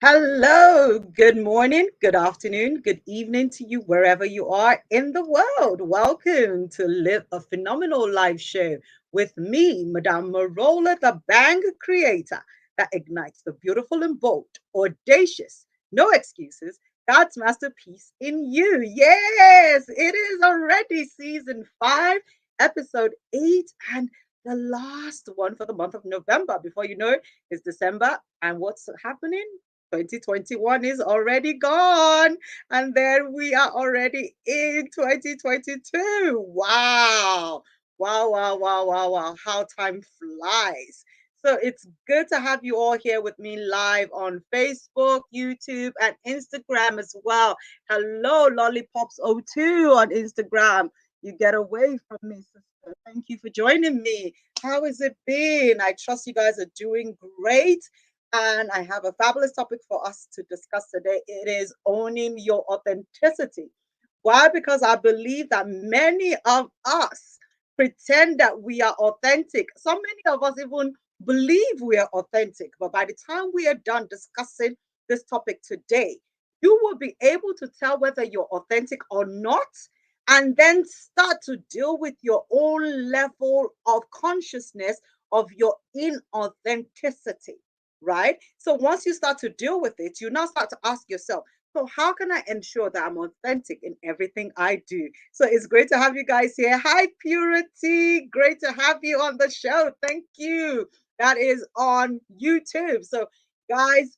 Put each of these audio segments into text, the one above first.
Hello, good morning, good afternoon, good evening to you wherever you are in the world. Welcome to Live a Phenomenal Life Show with me, Madame Merola, the bang creator that ignites the beautiful and bold, audacious, no excuses, God's masterpiece in you. Yes, it is already season 5, episode 8, and the last one for the month of November. Before you know it, it's December. And what's happening? 2021 is already gone, and then we are already in 2022. Wow. Wow, wow, wow, wow, wow. How time flies. So it's good to have you all here with me live on Facebook, YouTube, and Instagram as well. Hello, Lollipops02 on Instagram. You get away from me, sister. Thank you for joining me. How has it been? I trust you guys are doing great. And I have a fabulous topic for us to discuss today. It is owning your authenticity. Why? Because I believe that many of us pretend that we are authentic. So many of us even believe we are authentic. But by the time we are done discussing this topic today, you will be able to tell whether you're authentic or not, and then start to deal with your own level of consciousness of your inauthenticity, right? So once you start to deal with it, you now start to ask yourself, so how can I ensure that I'm authentic in everything I do? So it's great to have you guys here. Hi, Purity. Great to have you on the show. Thank you. That is on YouTube. So, guys,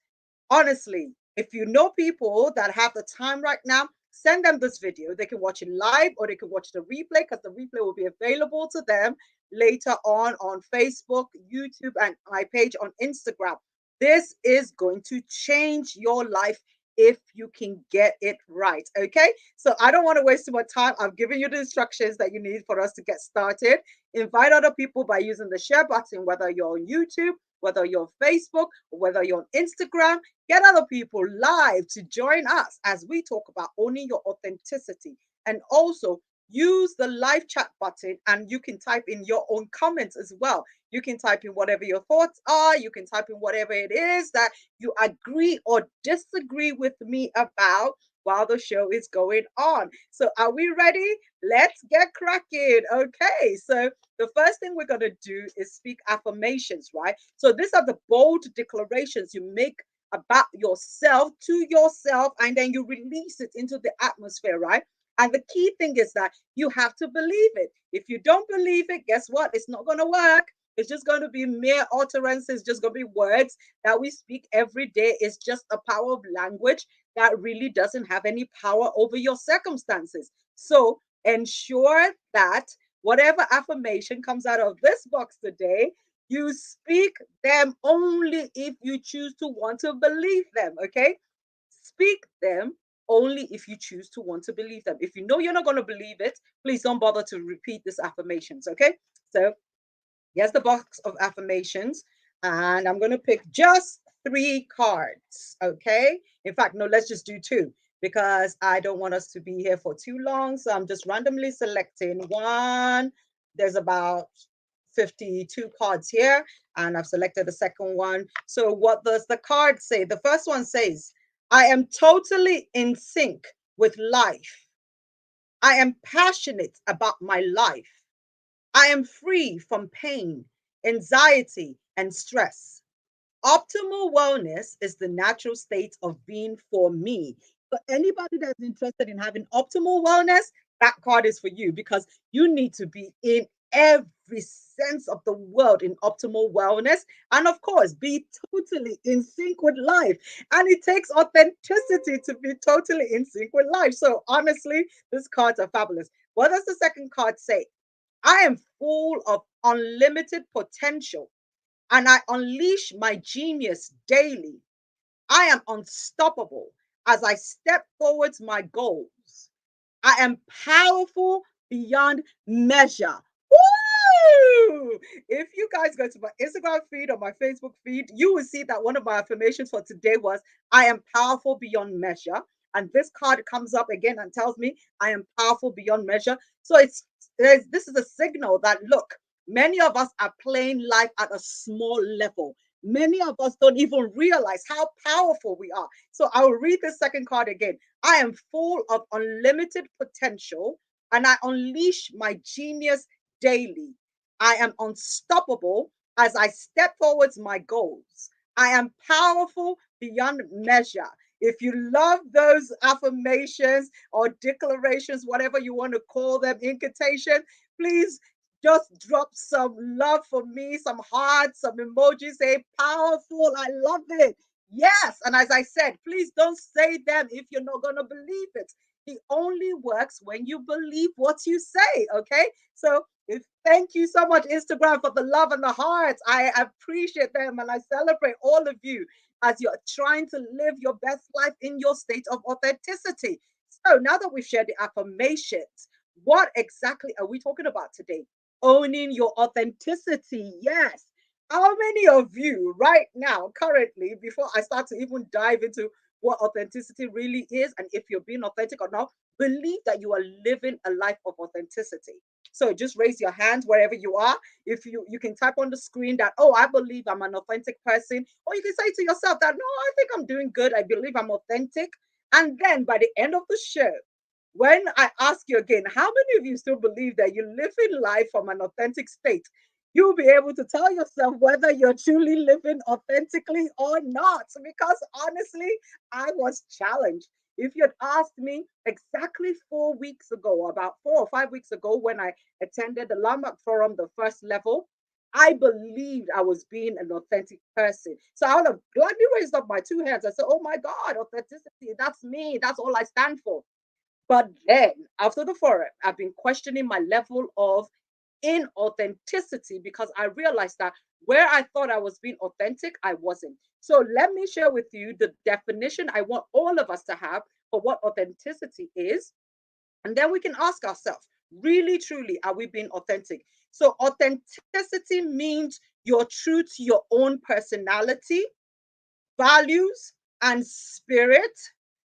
honestly, if you know people that have the time right now, send them this video. They can watch it live or they can watch the replay, because the replay will be available to them later on Facebook, YouTube, and my page on Instagram. This is going to change your life if you can get it right. Okay. So I don't want to waste too much time. I've given you the instructions that you need for us to get started. Invite other people by using the share button, whether you're on YouTube, whether you're on Facebook, or whether you're on Instagram. Get other people live to join us as we talk about owning your authenticity. And also use the live chat button, and you can type in your own comments as well. You can type in whatever your thoughts are. You can type in whatever it is that you agree or disagree with me about while the show is going on. So, are we ready? Let's get cracking. Okay. So, the first thing we're going to do is speak affirmations, right? So, these are the bold declarations you make about yourself to yourself, and then you release it into the atmosphere, right? And the key thing is that you have to believe it. If you don't believe it, guess what? It's not going to work. It's just going to be mere utterances, just going to be words that we speak every day. It's just a power of language that really doesn't have any power over your circumstances. So ensure that whatever affirmation comes out of this box today, you speak them only if you choose to want to believe them. Okay. Speak them only if you choose to want to believe them. If you know you're not going to believe it, please don't bother to repeat these affirmations. Okay. So here's the box of affirmations, and I'm going to pick just 3 cards. Okay. In fact, no, let's just do 2 because I don't want us to be here for too long. So I'm just randomly selecting one. There's about 52 cards here, and I've selected the second one. So, what does the card say? The first one says, I am totally in sync with life. I am passionate about my life. I am free from pain, anxiety, and stress. Optimal wellness is the natural state of being for me. For anybody that's interested in having optimal wellness, that card is for you, because you need to be in every sense of the word in optimal wellness. And of course, be totally in sync with life. And it takes authenticity to be totally in sync with life. So honestly, these cards are fabulous. What does the second card say? I am full of unlimited potential, and I unleash my genius daily. I am unstoppable as I step towards my goals. I am powerful beyond measure. Woo! If you guys go to my Instagram feed or my Facebook feed, you will see that one of my affirmations for today was, I am powerful beyond measure. And this card comes up again and tells me I am powerful beyond measure. So this is a signal that, look, many of us are playing life at a small level. Many of us don't even realize how powerful we are. So I'll read the second card again. I am full of unlimited potential and I unleash my genius daily. I am unstoppable as I step towards my goals. I am powerful beyond measure. If you love those affirmations or declarations, whatever you want to call them, incantation, please just drop some love for me, some hearts, some emojis, say powerful. I love it. Yes. And as I said, please don't say them if you're not going to believe it. It only works when you believe what you say. Okay. So thank you so much, Instagram, for the love and the hearts. I appreciate them and I celebrate all of you as you're trying to live your best life in your state of authenticity. So now that we've shared the affirmations, what exactly are we talking about today? Owning your authenticity. Yes. How many of you right now, currently, before I start to even dive into what authenticity really is and if you're being authentic or not, believe that you are living a life of authenticity? So just raise your hands wherever you are. If you can type on the screen that, oh, I believe I'm an authentic person, or you can say to yourself that, no, I think I'm doing good. I believe I'm authentic. And then by the end of the show, when I ask you again, how many of you still believe that you live in life from an authentic state? You'll be able to tell yourself whether you're truly living authentically or not. Because honestly, I was challenged. If you'd asked me exactly 4 weeks ago, about 4 or 5 weeks ago, when I attended the Landmark Forum, the first level, I believed I was being an authentic person. So I would have gladly raised up my two hands. I said, oh my God, authenticity, that's me. That's all I stand for. But then after the forum, I've been questioning my level of inauthenticity because I realized that where I thought I was being authentic, I wasn't. So let me share with you the definition I want all of us to have for what authenticity is. And then we can ask ourselves, really, truly, are we being authentic? So authenticity means you're true to your own personality, values, and spirit,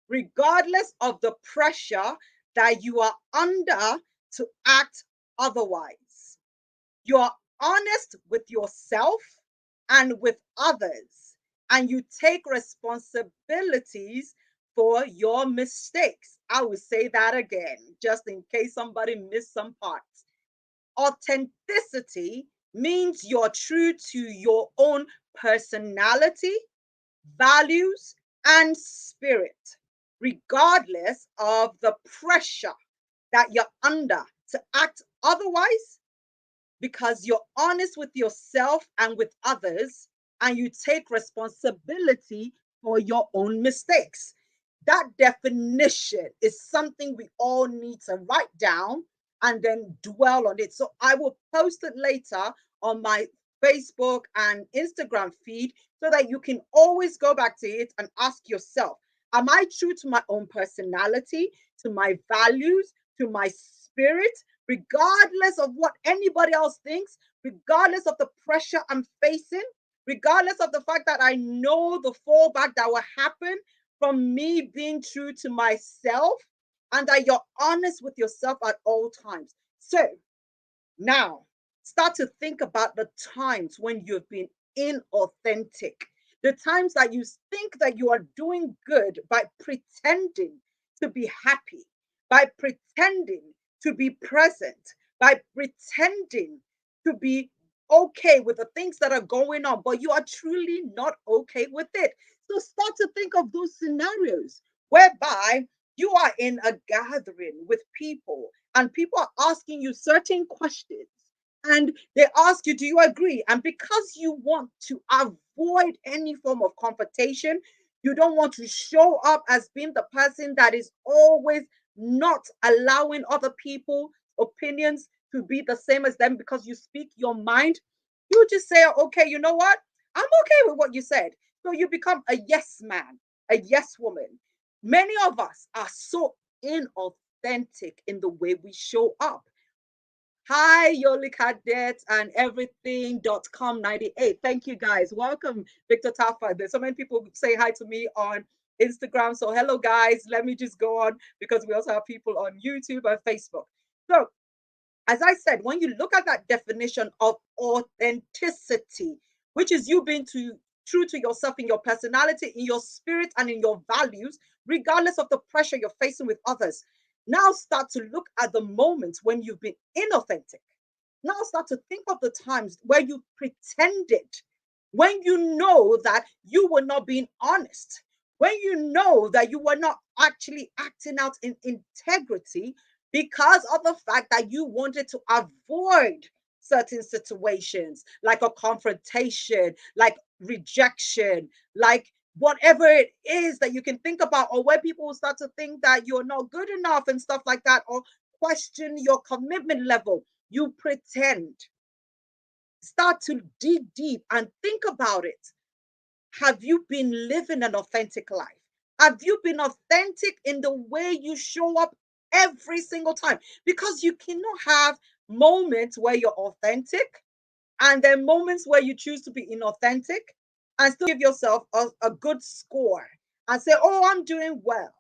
regardless of the pressure that you are under to act otherwise. You're honest with yourself and with others, and you take responsibilities for your mistakes. I will say that again, just in case somebody missed some parts. Authenticity means you're true to your own personality, values, and spirit, regardless of the pressure that you're under to act otherwise, because you're honest with yourself and with others, and you take responsibility for your own mistakes. That definition is something we all need to write down and then dwell on it. So I will post it later on my Facebook and Instagram feed so that you can always go back to it and ask yourself, am I true to my own personality, to my values, to my spirit, regardless of what anybody else thinks, regardless of the pressure I'm facing, regardless of the fact that I know the fallback that will happen from me being true to myself, and that you're honest with yourself at all times. So now, start to think about the times when you've been inauthentic, the times that you think that you are doing good by pretending to be happy, by pretending to be present, by pretending to be okay with the things that are going on, but you are truly not okay with it. So start to think of those scenarios whereby you are in a gathering with people and people are asking you certain questions and they ask you, do you agree? And because you want to avoid any form of confrontation, you don't want to show up as being the person that is always not allowing other people's opinions to be the same as them because you speak your mind. You just say, okay, you know what? I'm okay with what you said. So you become a yes man, a yes woman. Many of us are so inauthentic in the way we show up. Hi, Yoli Cadet and everything.com 98. Thank you guys. Welcome, Victor Tafa. There's so many people say hi to me on Instagram. So, hello, guys. Let me just go on because we also have people on YouTube and Facebook. So, as I said, when you look at that definition of authenticity, which is you being true to yourself in your personality, in your spirit, and in your values, regardless of the pressure you're facing with others. Now start to look at the moments when you've been inauthentic. Now start to think of the times where you pretended, when you know that you were not being honest, when you know that you were not actually acting out in integrity because of the fact that you wanted to avoid certain situations, like a confrontation, like rejection, like whatever it is that you can think about, or where people will start to think that you're not good enough and stuff like that, or question your commitment level. You pretend. Start to dig deep and think about it. Have you been living an authentic life? Have you been authentic in the way you show up every single time? Because you cannot have moments where you're authentic and then moments where you choose to be inauthentic and still give yourself a good score and say, oh, I'm doing well.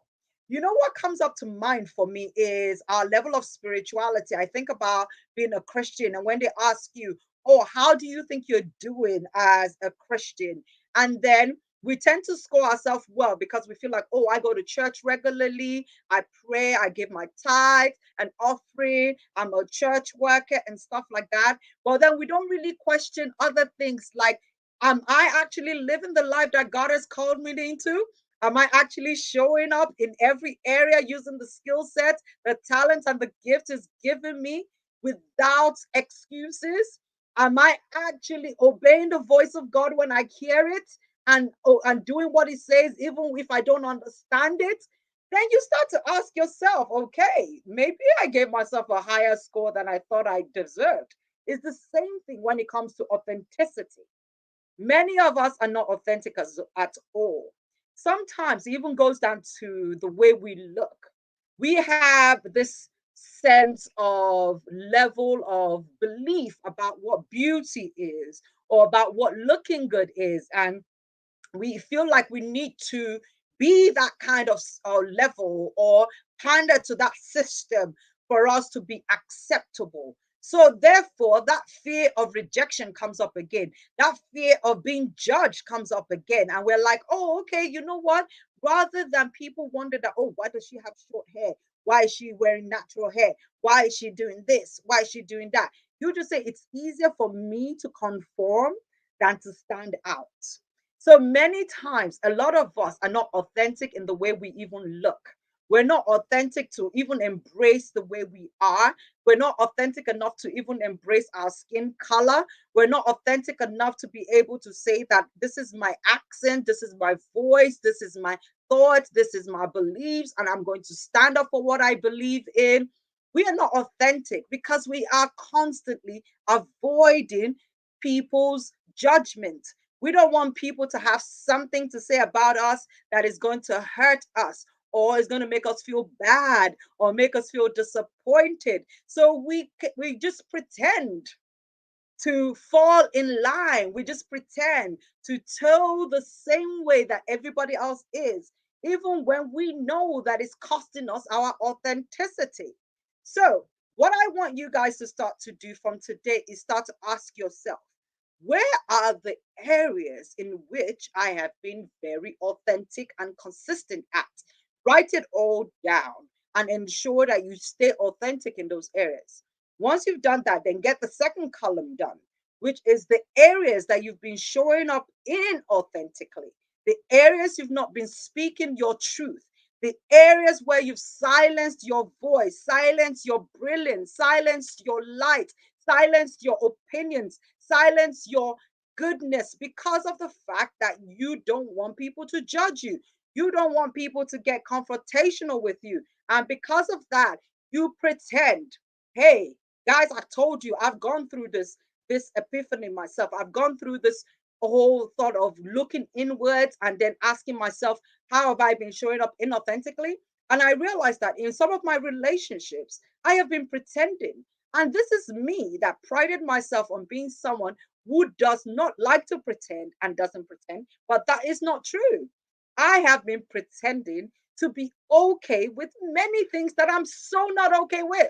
You know what comes up to mind for me is our level of spirituality. I think about being a Christian, and when they ask you, oh, how do you think you're doing as a Christian? And then we tend to score ourselves well because we feel like, oh, I go to church regularly, I pray, I give my tithe and offering, I'm a church worker and stuff like that. But then we don't really question other things like, am I actually living the life that God has called me into? Am I actually showing up in every area using the skill set, the talents, and the gifts He's given me without excuses? Am I actually obeying the voice of God when I hear it and doing what He says, even if I don't understand it? Then you start to ask yourself, okay, maybe I gave myself a higher score than I thought I deserved. It's the same thing when it comes to authenticity. Many of us are not authentic at all. Sometimes it even goes down to the way we look. We have this sense of level of belief about what beauty is or about what looking good is. And we feel like we need to be that kind of level or pander to that system for us to be acceptable. So, therefore, that fear of rejection comes up again. That fear of being judged comes up again. And we're like, oh, okay, you know what? Rather than people wonder that, oh, why does she have short hair? Why is she wearing natural hair? Why is she doing this? Why is she doing that? You just say it's easier for me to conform than to stand out. So many times, a lot of us are not authentic in the way we even look. We're not authentic to even embrace the way we are. We're not authentic enough to even embrace our skin color. We're not authentic enough to be able to say that this is my accent, this is my voice, this is my thoughts, this is my beliefs, and I'm going to stand up for what I believe in. We are not authentic because we are constantly avoiding people's judgment. We don't want people to have something to say about us that is going to hurt us or is going to make us feel bad or make us feel disappointed. So we just pretend to fall in line. We just pretend to toe the same way that everybody else is, even when we know that it's costing us our authenticity. So, what I want you guys to start to do from today is start to ask yourself, where are the areas in which I have been very authentic and consistent at? Write it all down and ensure that you stay authentic in those areas. Once you've done that, then get the second column done, which is the areas that you've been showing up inauthentically, the areas you've not been speaking your truth, the areas where you've silenced your voice, silenced your brilliance, silenced your light, silenced your opinions, silenced your goodness because of the fact that you don't want people to judge you. You don't want people to get confrontational with you. And because of that, you pretend, hey, guys, I told you, I've gone through this epiphany myself. I've gone through this whole thought of looking inwards and then asking myself, how have I been showing up inauthentically? And I realized that in some of my relationships, I have been pretending. And this is me that prided myself on being someone who does not like to pretend and doesn't pretend. But that is not true. I have been pretending to be okay with many things that I'm so not okay with.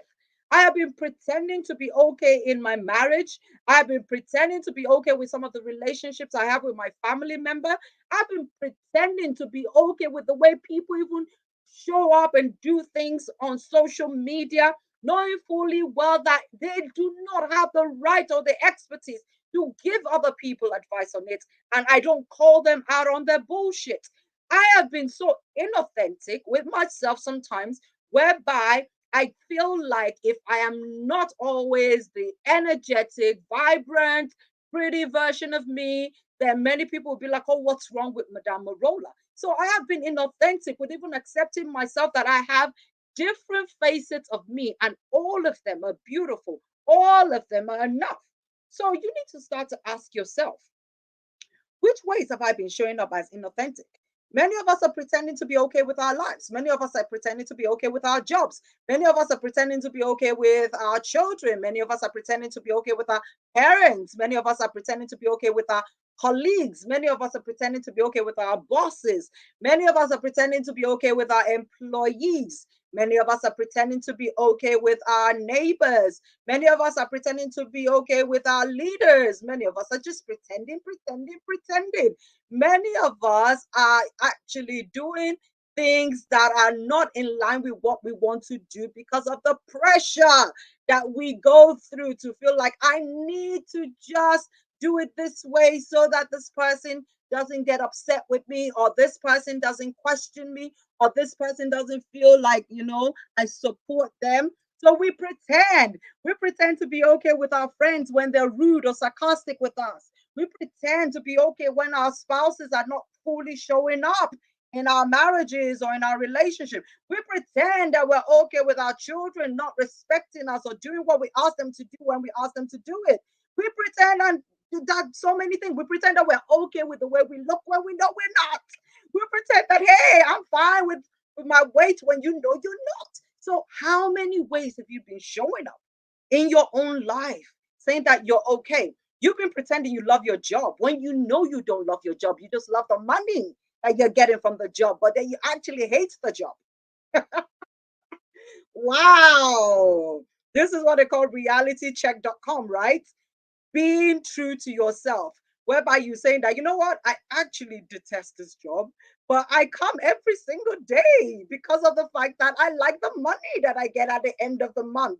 I have been pretending to be okay in my marriage. I've been pretending to be okay with some of the relationships I have with my family member. I've been pretending to be okay with the way people even show up and do things on social media, knowing fully well that they do not have the right or the expertise to give other people advice on it. And I don't call them out on their bullshit. I have been so inauthentic with myself sometimes, whereby I feel like if I am not always the energetic, vibrant, pretty version of me, then many people will be like, oh, what's wrong with Madame Merola? So I have been inauthentic with even accepting myself that I have different facets of me, and all of them are beautiful. All of them are enough. So you need to start to ask yourself, which ways have I been showing up as inauthentic? Many of us are pretending to be okay with our lives. Many of us are pretending to be okay with our jobs. Many of us are pretending to be okay with our children. Many of us are pretending to be okay with our parents. Many of us are pretending to be okay with our colleagues. Many of us are pretending to be okay with our bosses. Many of us are pretending to be okay with our employees. Many of us are pretending to be okay with our neighbors. Many of us are pretending to be okay with our leaders. Many of us are just pretending. Many of us are actually doing things that are not in line with what we want to do because of the pressure that we go through to feel like I need to just do it this way so that this person doesn't get upset with me, or this person doesn't question me, or this person doesn't feel like, I support them. So we pretend to be okay with our friends when they're rude or sarcastic with us. We pretend to be okay when our spouses are not fully showing up in our marriages or in our relationship. We pretend that we're okay with our children not respecting us or doing what we ask them to do when we ask them to do it. We pretend and do that so many things. We pretend that we're okay with the way we look when we know we're not. We pretend that, hey, I'm fine with my weight when you know you're not. So, how many ways have you been showing up in your own life saying that you're okay? You've been pretending you love your job when you know you don't love your job. You just love the money that you're getting from the job, but then you actually hate the job. Wow. This is what they call realitycheck.com, right? Being true to yourself, whereby you saying that, you know what, I actually detest this job, but I come every single day because of the fact that I like the money that I get at the end of the month.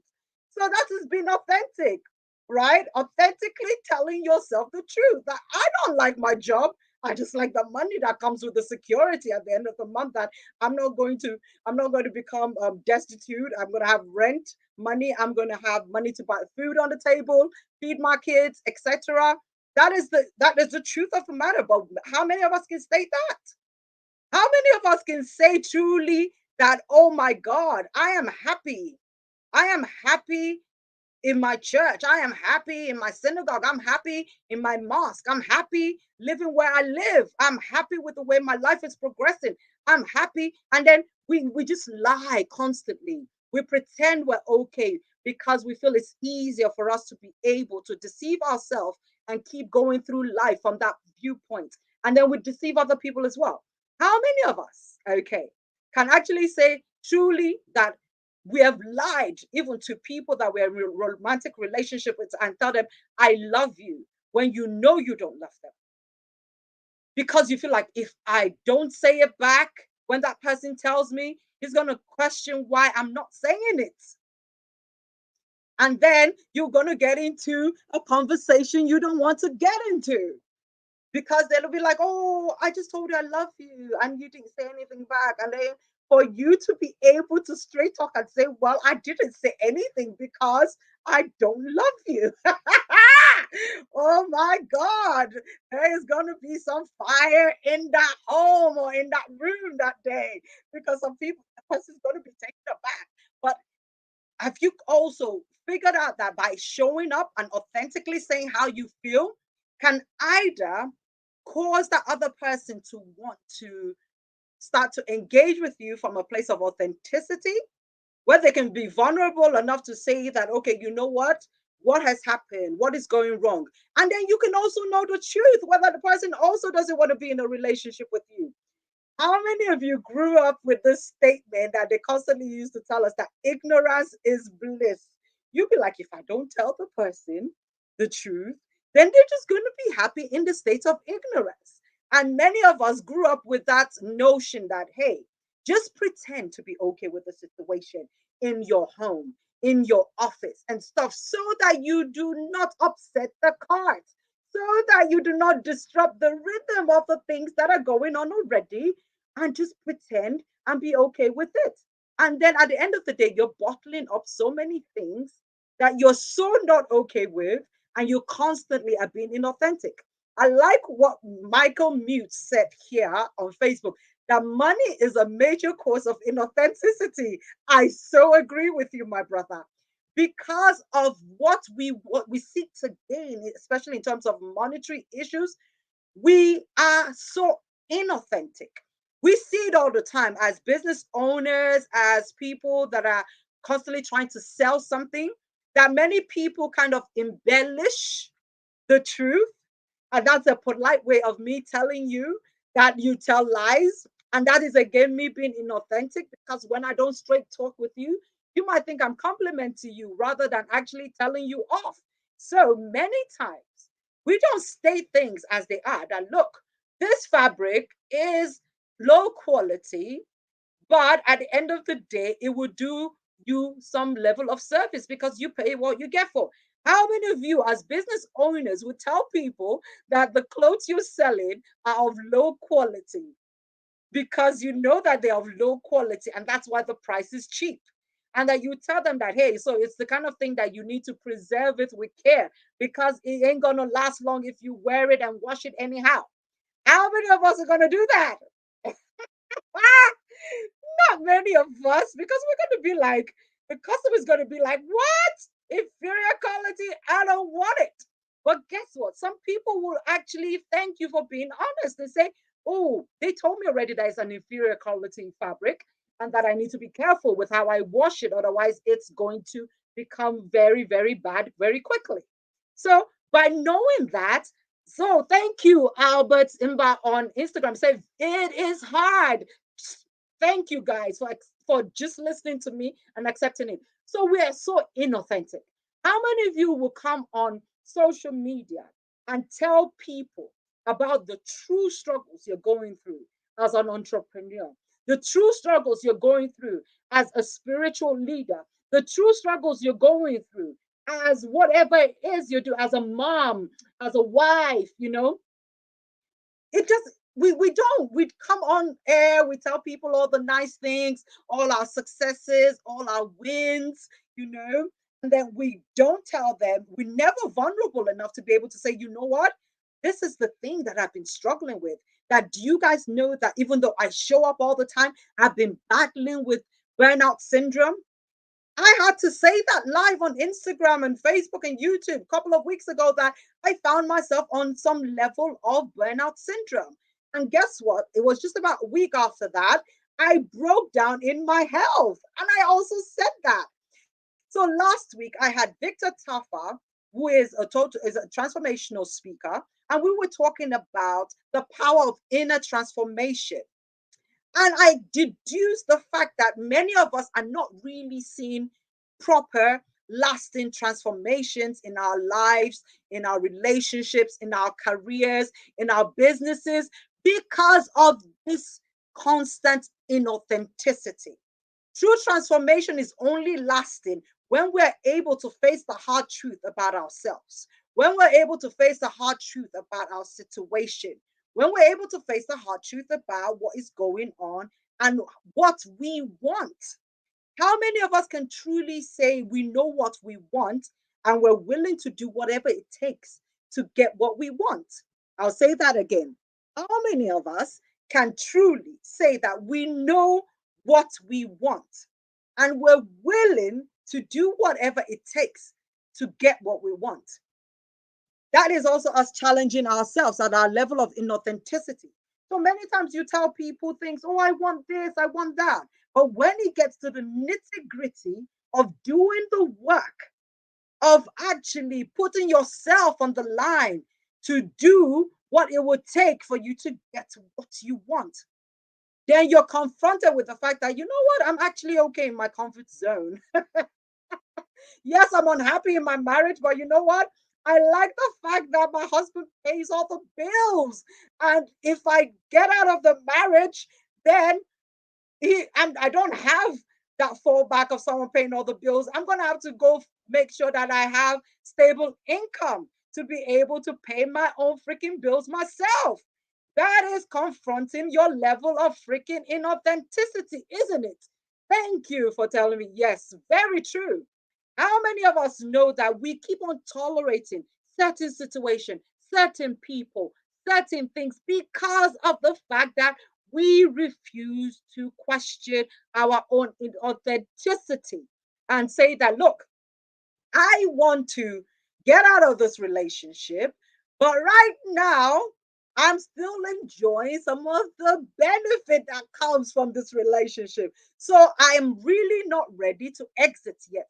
So that is being authentic, right? Authentically telling yourself the truth that I don't like my job. I just like the money that comes with the security at the end of the month, that I'm not going to become destitute. I'm going to have rent money. I'm going to have money to buy food on the table, feed my kids, etc. That is the truth of the matter. But how many of us can state that? How many of us can say truly that, oh my God, I am happy. I am happy in my church. I am happy in my synagogue. I'm happy in my mosque. I'm happy living where I live. I'm happy with the way my life is progressing. I'm happy. And then we just lie constantly. We pretend we're okay because we feel it's easier for us to be able to deceive ourselves and keep going through life from that viewpoint. And then we deceive other people as well. How many of us, okay, can actually say truly that we have lied even to people that we're in a romantic relationship with and tell them, I love you, when you know you don't love them? Because you feel like if I don't say it back when that person tells me, he's going to question why I'm not saying it. And then you're going to get into a conversation you don't want to get into, because they'll be like, "Oh, I just told you I love you, and you didn't say anything back." And then for you to be able to straight talk and say, "Well, I didn't say anything because I don't love you." Oh my God, there is going to be some fire in that home or in that room that day, because some people, the person's going to be taken aback. But have you also figured out that by showing up and authentically saying how you feel can either cause that other person to want to start to engage with you from a place of authenticity, where they can be vulnerable enough to say that, okay, you know what has happened, what is going wrong? And then you can also know the truth, whether the person also doesn't want to be in a relationship with you. How many of you grew up with this statement that they constantly used to tell us, that ignorance is bliss? You'll be like, if I don't tell the person the truth, then they're just going to be happy in the state of ignorance. And many of us grew up with that notion that, hey, just pretend to be okay with the situation in your home, in your office, and stuff, so that you do not upset the cart, so that you do not disrupt the rhythm of the things that are going on already, and just pretend and be okay with it. And then at the end of the day, you're bottling up so many things that you're so not okay with, and you constantly are being inauthentic. I like what Michael Mute said here on Facebook, that money is a major cause of inauthenticity. I so agree with you, my brother. Because of what we seek to gain, especially in terms of monetary issues, we are so inauthentic. We see it all the time as business owners, as people that are constantly trying to sell something, that many people kind of embellish the truth. And that's a polite way of me telling you that you tell lies. And that is again me being inauthentic, because when I don't straight talk with you, you might think I'm complimenting you rather than actually telling you off. So many times we don't state things as they are. That look, this fabric is low quality, but at the end of the day, it will do you some level of service because you pay what you get for. How many of you, as business owners, would tell people that the clothes you're selling are of low quality because you know that they're of low quality and that's why the price is cheap? And that you tell them that, hey, so it's the kind of thing that you need to preserve it with care because it ain't gonna last long if you wear it and wash it anyhow. How many of us are gonna do that? Not many of us, because we're going to be like, the customer is going to be like, what? Inferior quality? I don't want it. But guess what? Some people will actually thank you for being honest and say, oh, they told me already that it's an inferior quality fabric and that I need to be careful with how I wash it. Otherwise, it's going to become very, very bad very quickly. So by knowing that, so thank you, Albert Imba on Instagram. Say it is hard. Thank you guys for just listening to me and accepting it. So we are so inauthentic. How many of you will come on social media and tell people about the true struggles you're going through as an entrepreneur, the true struggles you're going through as a spiritual leader, the true struggles you're going through as whatever it is you do, as a mom, as a wife, it just we come on air, we tell people all the nice things, all our successes, all our wins, and then we don't tell them, we're never vulnerable enough to be able to say, you know what, this is the thing that I've been struggling with. That, do you guys know that even though I show up all the time, I've been battling with burnout syndrome? I had to say that live on Instagram and Facebook and YouTube a couple of weeks ago, that I found myself on some level of burnout syndrome. And guess what? It was just about a week after that, I broke down in my health. And I also said that. So last week I had Victor Tafa, who is a transformational speaker, and we were talking about the power of inner transformation. And I deduced the fact that many of us are not really seeing proper, lasting transformations in our lives, in our relationships, in our careers, in our businesses, because of this constant inauthenticity. True transformation is only lasting when we're able to face the hard truth about ourselves, when we're able to face the hard truth about our situation, when we're able to face the hard truth about what is going on and what we want. How many of us can truly say we know what we want and we're willing to do whatever it takes to get what we want? I'll say that again. How many of us can truly say that we know what we want and we're willing to do whatever it takes to get what we want? That is also us challenging ourselves at our level of inauthenticity. So many times you tell people things, oh, I want this, I want that. But when it gets to the nitty gritty of doing the work, of actually putting yourself on the line to do what it would take for you to get what you want, then you're confronted with the fact that, you know what, I'm actually okay in my comfort zone. Yes, I'm unhappy in my marriage, but you know what? I like the fact that my husband pays all the bills. And if I get out of the marriage, then and I don't have that fallback of someone paying all the bills. I'm going to have to go make sure that I have stable income to be able to pay my own freaking bills myself. That is confronting your level of freaking inauthenticity, isn't it? Thank you for telling me. Yes, very true. How many of us know that we keep on tolerating certain situations, certain people, certain things because of the fact that we refuse to question our own authenticity and say that, look, I want to get out of this relationship, but right now, I'm still enjoying some of the benefit that comes from this relationship. So I am really not ready to exit yet.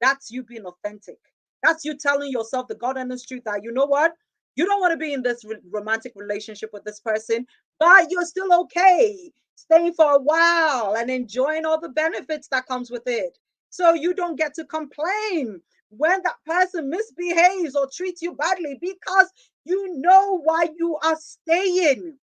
That's you being authentic. That's you telling yourself the God honest truth that you know what? You don't want to be in this romantic relationship with this person, but you're still okay staying for a while and enjoying all the benefits that comes with it. So you don't get to complain when that person misbehaves or treats you badly because you know why you are staying.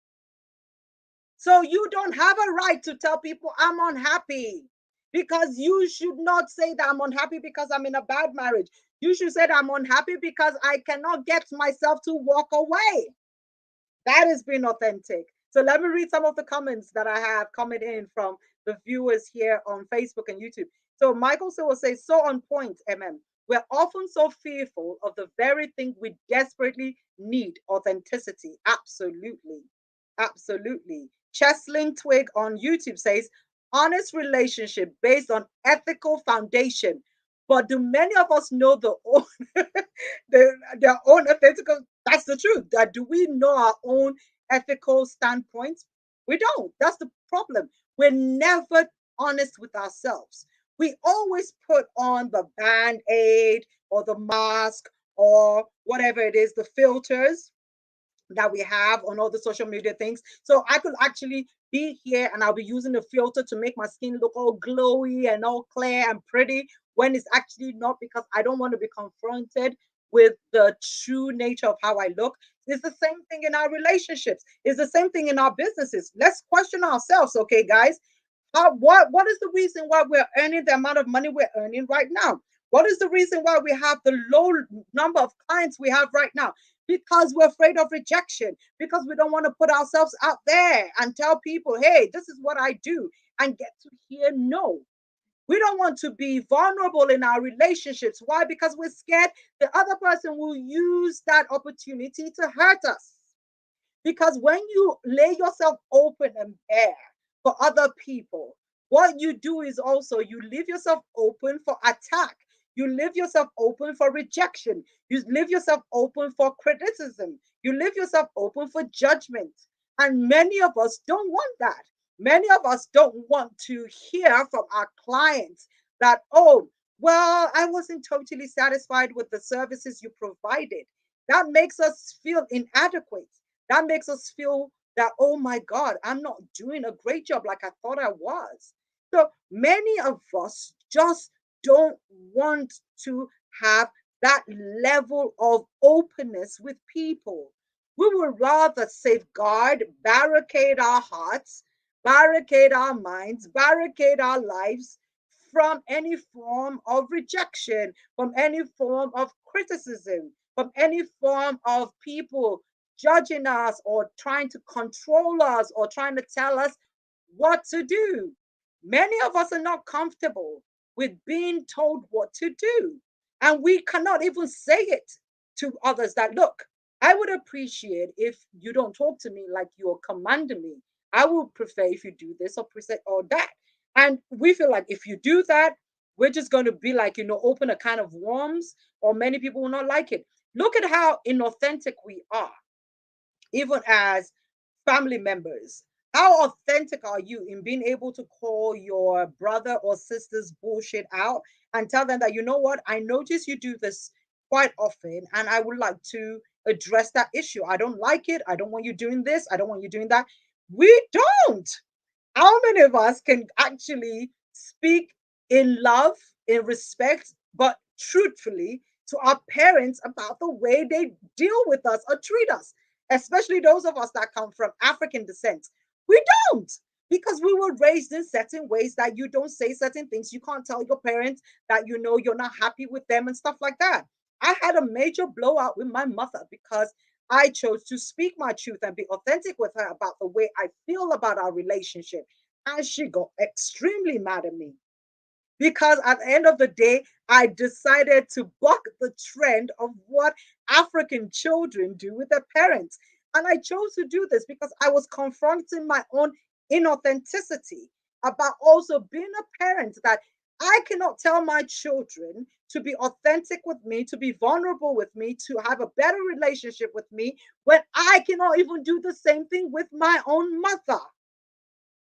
So you don't have a right to tell people I'm unhappy because you should not say that I'm unhappy because I'm in a bad marriage. You should say that I'm unhappy because I cannot get myself to walk away. That is being authentic. So let me read some of the comments that I have coming in from the viewers here on Facebook and YouTube. So Michael Silver says, so on point, MM. We're often so fearful of the very thing we desperately need, authenticity. Absolutely. Absolutely. Cheslin Twig on YouTube says, honest relationship based on ethical foundation. But do many of us know their own ethical? That's the truth. That do we know our own ethical standpoints? We don't. That's the problem. We're never honest with ourselves. We always put on the band aid or the mask or whatever it is, the filters that we have on all the social media things. So I could actually be here and I'll be using a filter to make my skin look all glowy and all clear and pretty when it's actually not, because I don't want to be confronted with the true nature of how I look. It's the same thing in our relationships. It's the same thing in our businesses. Let's question ourselves, okay, guys? What is the reason why we're earning the amount of money we're earning right now? What is the reason why we have the low number of clients we have right now? Because we're afraid of rejection, because we don't want to put ourselves out there and tell people, hey, this is what I do, and get to hear no. We don't want to be vulnerable in our relationships. Why? Because we're scared the other person will use that opportunity to hurt us. Because when you lay yourself open and bare for other people, what you do is also you leave yourself open for attack. You leave yourself open for rejection. You leave yourself open for criticism. You leave yourself open for judgment. And many of us don't want that. Many of us don't want to hear from our clients that, oh, well, I wasn't totally satisfied with the services you provided. That makes us feel inadequate. That makes us feel that, oh my God, I'm not doing a great job like I thought I was. So many of us just don't want to have that level of openness with people. We would rather safeguard, barricade our hearts, barricade our minds, barricade our lives from any form of rejection, from any form of criticism, from any form of people judging us or trying to control us or trying to tell us what to do. Many of us are not comfortable with being told what to do. And we cannot even say it to others that, look, I would appreciate if you don't talk to me like you're commanding me. I would prefer if you do this or that. And we feel like if you do that, we're just going to be like, open a can of worms, or many people will not like it. Look at how inauthentic we are, even as family members. How authentic are you in being able to call your brother or sister's bullshit out and tell them that, you know what, I notice you do this quite often and I would like to address that issue. I don't like it. I don't want you doing this. I don't want you doing that. We don't. How many of us can actually speak in love, in respect, but truthfully to our parents about the way they deal with us or treat us, especially those of us that come from African descent. We don't, because we were raised in certain ways that you don't say certain things. You can't tell your parents that you know you're not happy with them and stuff like that. I had a major blowout with my mother because I chose to speak my truth and be authentic with her about the way I feel about our relationship. And she got extremely mad at me because at the end of the day, I decided to buck the trend of what African children do with their parents. And I chose to do this because I was confronting my own inauthenticity about also being a parent, that I cannot tell my children to be authentic with me, to be vulnerable with me, to have a better relationship with me when I cannot even do the same thing with my own mother.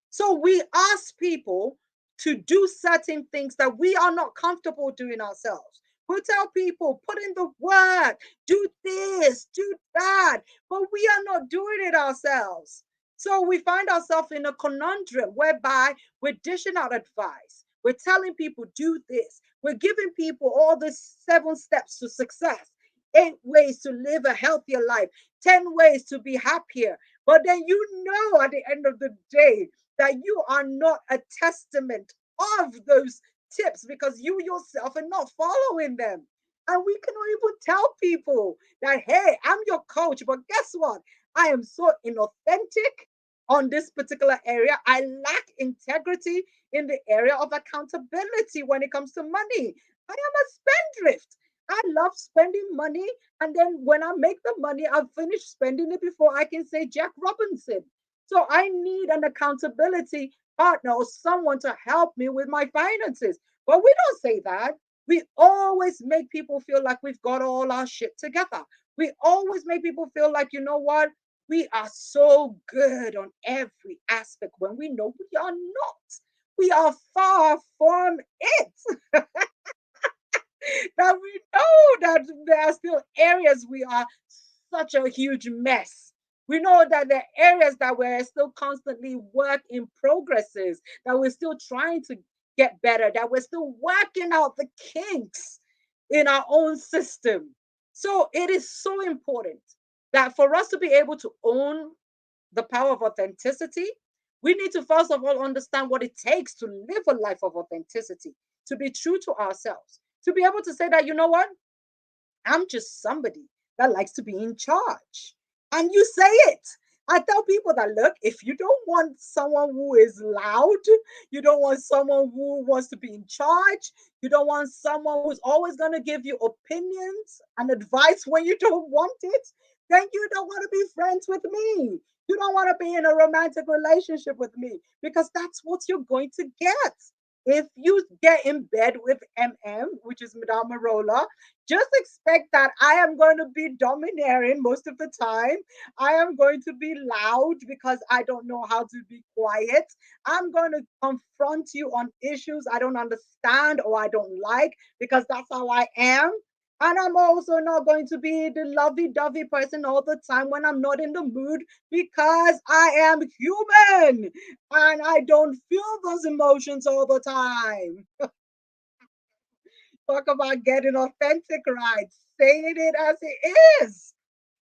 So we ask people to do certain things that we are not comfortable doing ourselves. We tell people, put in the work, do this, do that, but we are not doing it ourselves. So we find ourselves in a conundrum whereby we're dishing out advice. We're telling people, do this. We're giving people all the 7 steps to success, 8 ways to live a healthier life, 10 ways to be happier. But then you know at the end of the day, that you are not a testament of those tips because you yourself are not following them. And we cannot even tell people that, hey, I'm your coach, but guess what? I am so inauthentic on this particular area. I lack integrity in the area of accountability when it comes to money. I am a spendthrift. I love spending money. And then when I make the money, I've finished spending it before I can say Jack Robinson. So I need an accountability partner or someone to help me with my finances. But we don't say that. We always make people feel like we've got all our shit together. We always make people feel like, you know what? We are so good on every aspect when we know we are not. We are far from it. That we know that there are still areas we are such a huge mess. We know that there are areas that we're still constantly work in progresses, that we're still trying to get better, that we're still working out the kinks in our own system. So it is so important that for us to be able to own the power of authenticity, we need to first of all understand what it takes to live a life of authenticity, to be true to ourselves, to be able to say that, you know what, I'm just somebody that likes to be in charge. And you say it. I tell people that, look, if you don't want someone who is loud, you don't want someone who wants to be in charge, you don't want someone who's always going to give you opinions and advice when you don't want it, then you don't want to be friends with me. You don't want to be in a romantic relationship with me because that's what you're going to get. If you get in bed with MM, which is Madame Merola, just expect that I am going to be domineering most of the time. I am going to be loud because I don't know how to be quiet. I'm going to confront you on issues I don't understand or I don't like because that's how I am. And I'm also not going to be the lovey dovey person all the time when I'm not in the mood because I am human and I don't feel those emotions all the time. Talk about getting authentic, right? Saying it as it is.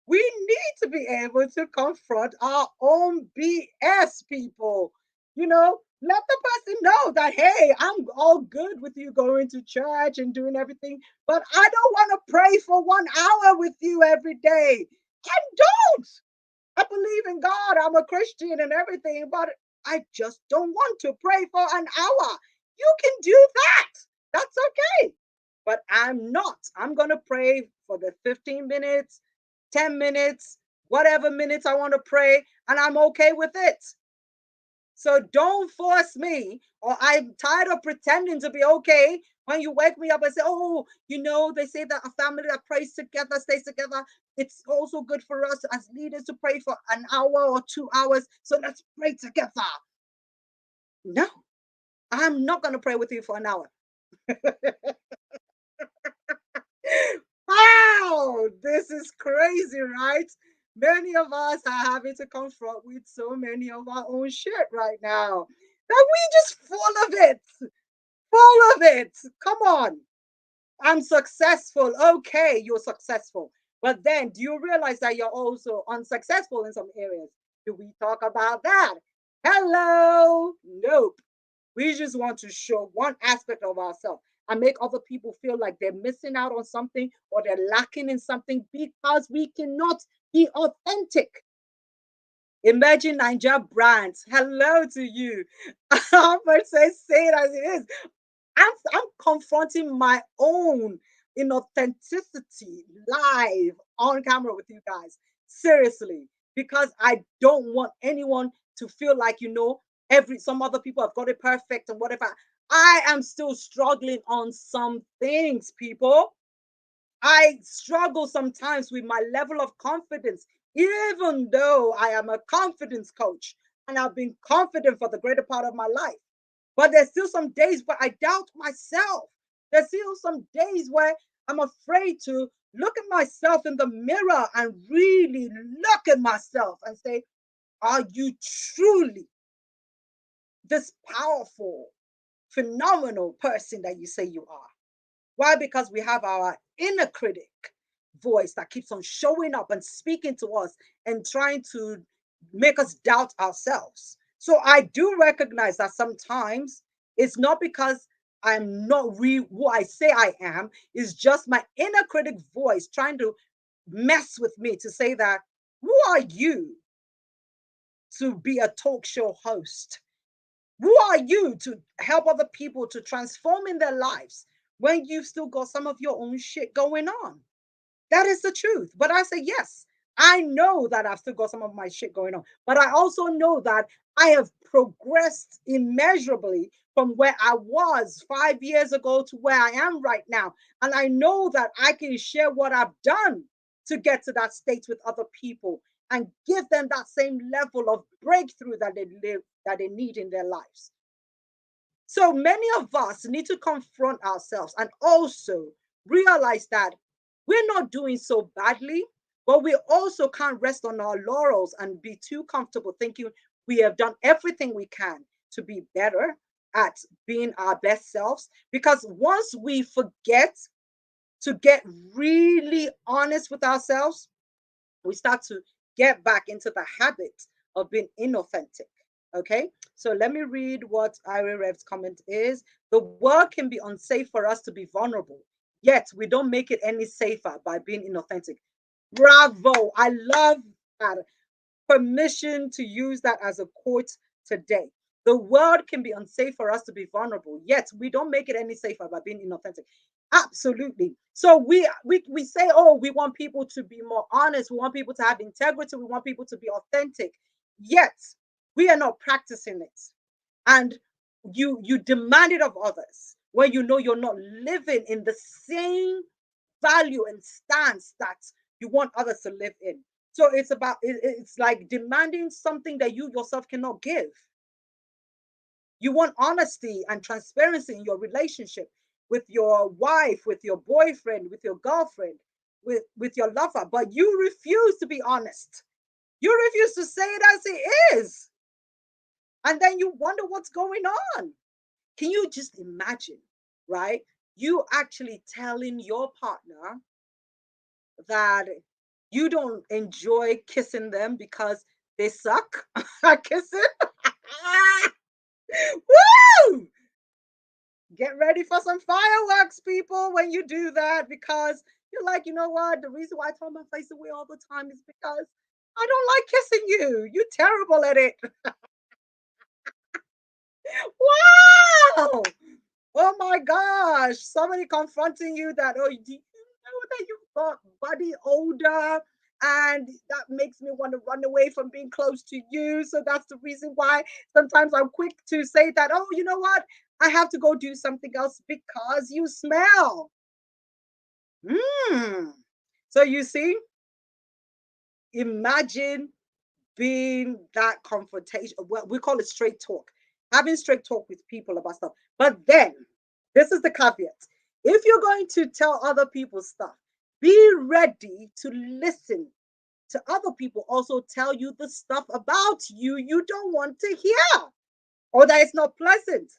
We need to be able to confront our own BS, people. You know, let the person know that, hey, I'm all good with you going to church and doing everything, but I don't want to pray for 1 hour with you every day. I don't. I believe in God. I'm a Christian and everything, but I just don't want to pray for an hour. You can do that. That's okay. But I'm not. I'm going to pray for the 15 minutes, 10 minutes, whatever minutes I want to pray, and I'm okay with it. So don't force me, or I'm tired of pretending to be okay when you wake me up and say, oh, you know, they say that a family that prays together stays together. It's also good for us as leaders to pray for an hour or 2 hours. So let's pray together. No, I'm not going to pray with you for an hour. Wow, this is crazy, right? Many of us are having to confront with so many of our own shit right now that we just full of it, full of it. Come on. I'm successful. Okay, you're successful. But then do you realize that you're also unsuccessful in some areas? Do we talk about that? Hello? Nope. We just want to show one aspect of ourselves and make other people feel like they're missing out on something or they're lacking in something because we cannot be authentic. Imagine Ninja brands. Hello to you. I'm going to say it as it is. I'm confronting my own inauthenticity live on camera with you guys. Seriously, because I don't want anyone to feel like, every some other people have got it perfect and whatever. I am still struggling on some things, people. I struggle sometimes with my level of confidence, even though I am a confidence coach and I've been confident for the greater part of my life. But there's still some days where I doubt myself. There's still some days where I'm afraid to look at myself in the mirror and really look at myself and say, are you truly this powerful, phenomenal person that you say you are? Why? Because we have our inner critic voice that keeps on showing up and speaking to us and trying to make us doubt ourselves. So I do recognize that sometimes it's not because I'm not who I say I am, it's just my inner critic voice trying to mess with me to say that, who are you to be a talk show host? Who are you to help other people to transform in their lives when you've still got some of your own shit going on? That is the truth. But I say, yes, I know that I've still got some of my shit going on. But I also know that I have progressed immeasurably from where I was 5 years ago to where I am right now. And I know that I can share what I've done to get to that state with other people and give them that same level of breakthrough that they need in their lives. So many of us need to confront ourselves and also realize that we're not doing so badly, but we also can't rest on our laurels and be too comfortable thinking we have done everything we can to be better at being our best selves. Because once we forget to get really honest with ourselves, we start to get back into the habit of being inauthentic. Okay, so let me read what Ira Rev's comment is. The world can be unsafe for us to be vulnerable, yet we don't make it any safer by being inauthentic. Bravo! I love that. Permission to use that as a quote today. The world can be unsafe for us to be vulnerable, yet we don't make it any safer by being inauthentic. Absolutely. So we say, oh, we want people to be more honest, we want people to have integrity, we want people to be authentic, yet we are not practicing it. And you demand it of others when you know you're not living in the same value and stance that you want others to live in. So it's like demanding something that you yourself cannot give. You want honesty and transparency in your relationship with your wife, with your boyfriend, with your girlfriend, with your lover, but you refuse to be honest. You refuse to say it as it is. And then you wonder what's going on. Can you just imagine, right? You actually telling your partner that you don't enjoy kissing them because they suck at kissing. Woo! Get ready for some fireworks, people, when you do that, because you're like, you know what? The reason why I turn my face away all the time is because I don't like kissing you. You're terrible at it. Wow! Oh my gosh, somebody confronting you that, oh, do you know that you've got body odor? And that makes me want to run away from being close to you. So that's the reason why sometimes I'm quick to say that, oh, you know what? I have to go do something else because you smell. Mm. So you see, imagine being that confrontation. Well, we call it straight talk, having straight talk with people about stuff. But then, this is the caveat: if you're going to tell other people stuff, be ready to listen to other people also tell you the stuff about you you don't want to hear or that is not pleasant.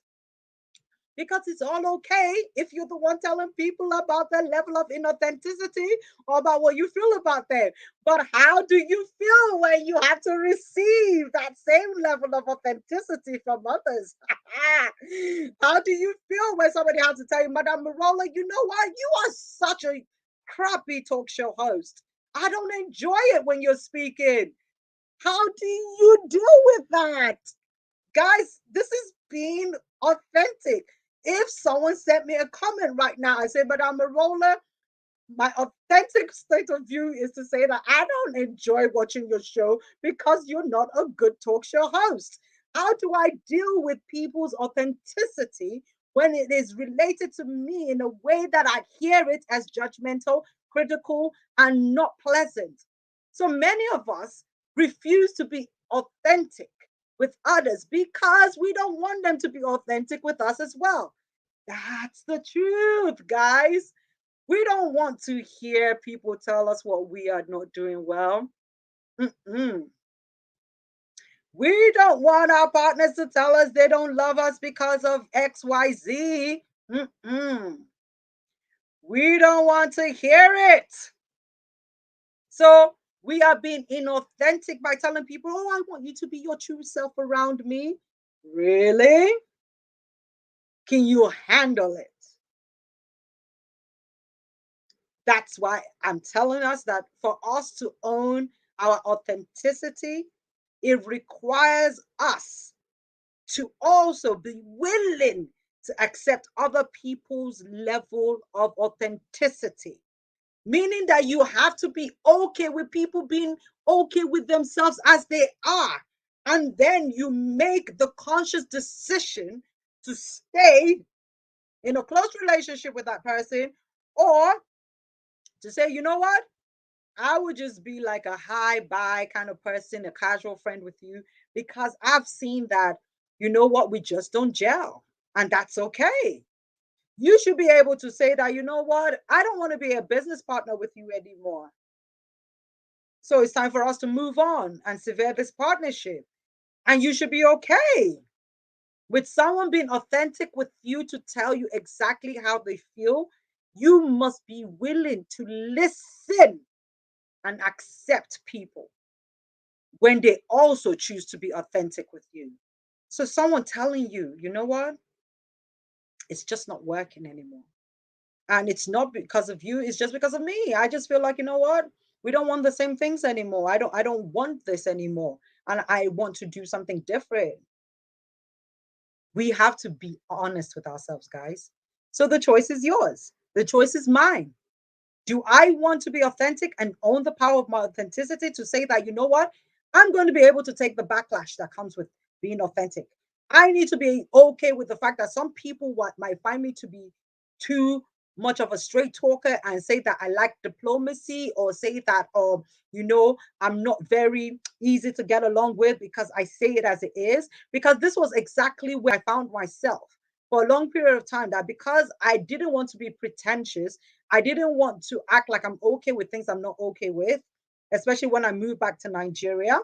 because it's all okay if you're the one telling people about their level of inauthenticity or about what you feel about them. But how do you feel when you have to receive that same level of authenticity from others? How do you feel when somebody has to tell you, Madame Merola, you know what? You are such a crappy talk show host. I don't enjoy it when you're speaking. How do you deal with that? Guys, this is being authentic. If someone sent me a comment right now, I say, Madame Merola, my authentic state of view is to say that I don't enjoy watching your show because you're not a good talk show host. How do I deal with people's authenticity when it is related to me in a way that I hear it as judgmental, critical, and not pleasant? So many of us refuse to be authentic with others because we don't want them to be authentic with us as well. That's the truth, guys. We don't want to hear people tell us what we are not doing well. Mm-mm. We don't want our partners to tell us they don't love us because of XYZ. Mm-mm. We don't want to hear it. So we are being inauthentic by telling people, oh, I want you to be your true self around me. Really? Can you handle it? That's why I'm telling us that for us to own our authenticity, it requires us to also be willing to accept other people's level of authenticity. Meaning that you have to be okay with people being okay with themselves as they are. And then you make the conscious decision to stay in a close relationship with that person, or to say, you know what? I would just be like a hi bye kind of person, a casual friend with you, because I've seen that, you know what, we just don't gel. And that's okay. You should be able to say that, you know what, I don't want to be a business partner with you anymore. So it's time for us to move on and sever this partnership. And you should be okay with someone being authentic with you to tell you exactly how they feel. You must be willing to listen and accept people when they also choose to be authentic with you. So, someone telling you, you know what, it's just not working anymore. And it's not because of you, it's just because of me. I just feel like, you know what, we don't want the same things anymore. I don't want this anymore. And I want to do something different. We have to be honest with ourselves, guys. So the choice is yours. The choice is mine. Do I want to be authentic and own the power of my authenticity to say that, you know what, I'm going to be able to take the backlash that comes with being authentic? I need to be okay with the fact that some people might find me to be too much of a straight talker and say that I lack diplomacy, or say that, I'm not very easy to get along with because I say it as it is. Because this was exactly where I found myself for a long period of time, that because I didn't want to be pretentious, I didn't want to act like I'm okay with things I'm not okay with, especially when I moved back to Nigeria.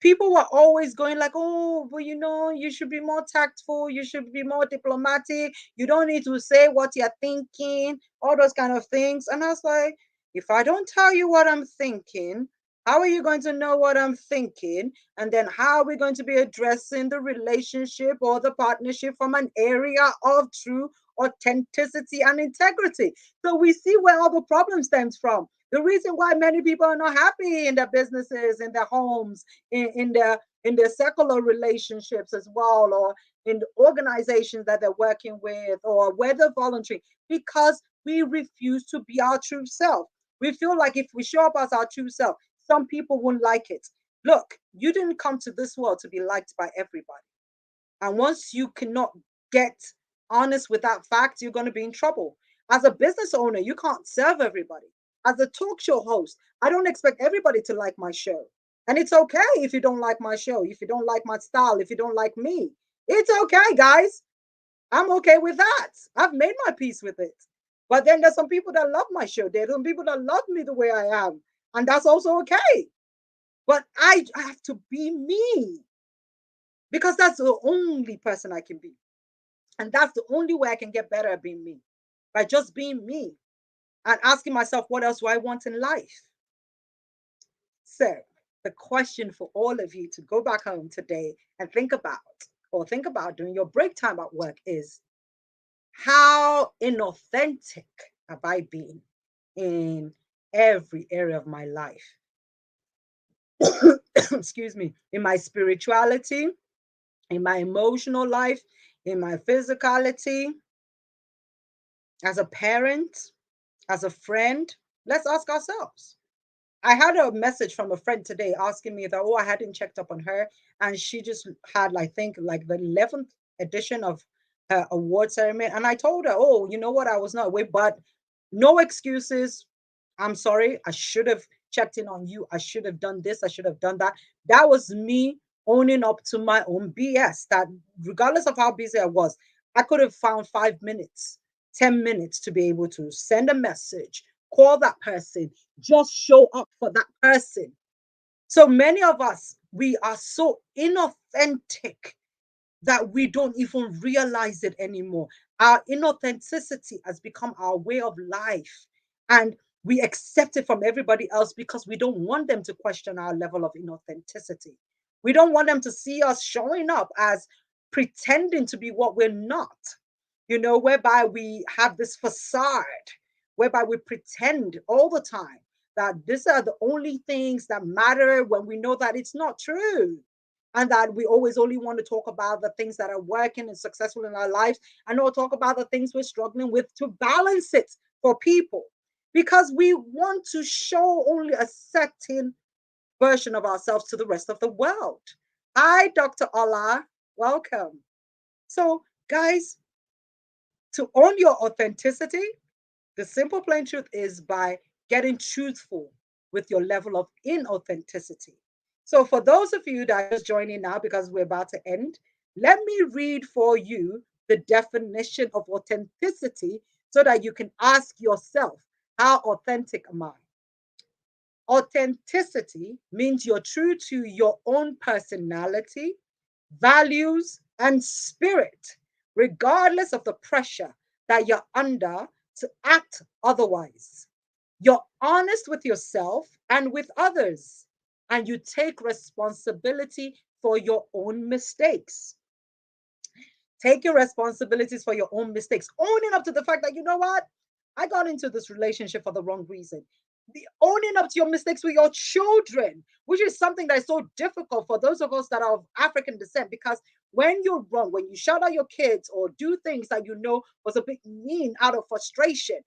People were always going like, oh, but you should be more tactful, you should be more diplomatic, you don't need to say what you're thinking, all those kind of things. And I was like, if I don't tell you what I'm thinking, how are you going to know what I'm thinking? And then how are we going to be addressing the relationship or the partnership from an area of true authenticity and integrity? So we see where all the problem stems from. The reason why many people are not happy in their businesses, in their homes, in their secular relationships as well, or in the organizations that they're working with, or whether voluntary, because we refuse to be our true self. We feel like if we show up as our true self, some people won't like it. Look, you didn't come to this world to be liked by everybody. And once you cannot get honest with that fact, you're going to be in trouble. As a business owner, you can't serve everybody. As a talk show host, I don't expect everybody to like my show. And it's okay if you don't like my show, if you don't like my style, if you don't like me. It's okay, guys. I'm okay with that. I've made my peace with it. But then there's some people that love my show. There's some people that love me the way I am. And that's also okay. But I have to be me, because that's the only person I can be. And that's the only way I can get better at being me, by just being me and asking myself, what else do I want in life? So, the question for all of you to go back home today and think about, or think about during your break time at work, is how inauthentic have I been in every area of my life? Excuse me, in my spirituality, in my emotional life, in my physicality, as a parent, as a friend. Let's ask ourselves. I had a message from a friend today asking me that, oh, I hadn't checked up on her. And she just had, I think, like the 11th edition of her award ceremony. And I told her, oh, you know what? I was not away, but no excuses. I'm sorry. I should have checked in on you. I should have done this. I should have done that. That was me owning up to my own BS. That regardless of how busy I was, I could have found 5 minutes, 10 minutes to be able to send a message, call that person, just show up for that person. So many of us, we are so inauthentic that we don't even realize it anymore. Our inauthenticity has become our way of life. And we accept it from everybody else because we don't want them to question our level of inauthenticity. We don't want them to see us showing up as pretending to be what we're not, whereby we have this facade, whereby we pretend all the time that these are the only things that matter when we know that it's not true. And that we always only want to talk about the things that are working and successful in our lives and not talk about the things we're struggling with to balance it for people. Because we want to show only a certain version of ourselves to the rest of the world. Hi, Dr. Ola. Welcome. So, guys, to own your authenticity, the simple plain truth is by getting truthful with your level of inauthenticity. So, for those of you that are just joining now because we're about to end, let me read for you the definition of authenticity so that you can ask yourself, how authentic am I? Authenticity means you're true to your own personality, values, and spirit, regardless of the pressure that you're under to act otherwise. You're honest with yourself and with others, and you take responsibility for your own mistakes. Take your responsibilities for your own mistakes, owning up to the fact that, you know what, I got into this relationship for the wrong reason. Owning up to your mistakes with your children, which is something that is so difficult for those of us that are of African descent, because when you're wrong, when you shout at your kids or do things that you know was a bit mean out of frustration,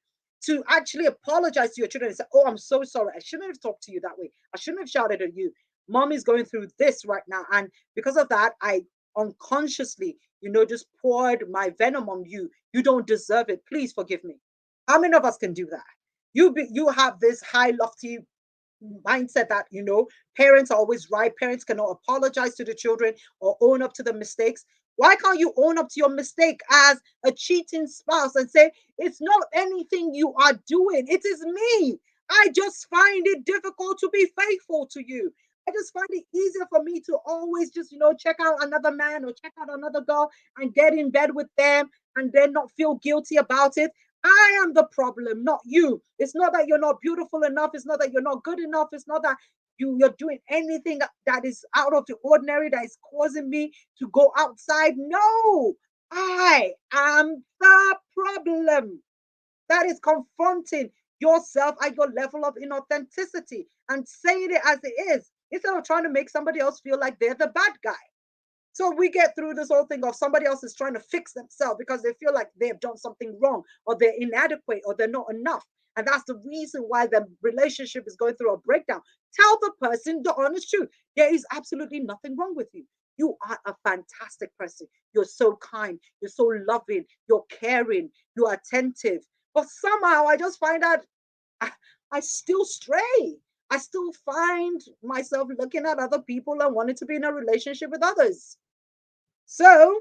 to actually apologize to your children and say, oh, I'm so sorry, I shouldn't have talked to you that way, I shouldn't have shouted at you, mom is going through this right now, and because of that, I unconsciously, just poured my venom on you. You don't deserve it. Please forgive me. How many of us can do that? You have this high lofty mindset that parents are always right. Parents cannot apologize to the children or own up to the mistakes. Why can't you own up to your mistake as a cheating spouse and say, it's not anything you are doing, it is me, I just find it difficult to be faithful to you. I just find it easier for me to always just, check out another man or check out another girl and get in bed with them and then not feel guilty about it. I am the problem, not you. It's not that you're not beautiful enough. It's not that you're not good enough. It's not that you're doing anything that is out of the ordinary that is causing me to go outside. No, I am the problem. That is confronting yourself at your level of inauthenticity and saying it as it is instead of trying to make somebody else feel like they're the bad guy. So we get through this whole thing of somebody else is trying to fix themselves because they feel like they have done something wrong or they're inadequate or they're not enough. And that's the reason why the relationship is going through a breakdown. Tell the person the honest truth. There is absolutely nothing wrong with you. You are a fantastic person. You're so kind. You're so loving. You're caring. You're attentive. But somehow I just find out I still stray. I still find myself looking at other people and wanting to be in a relationship with others. So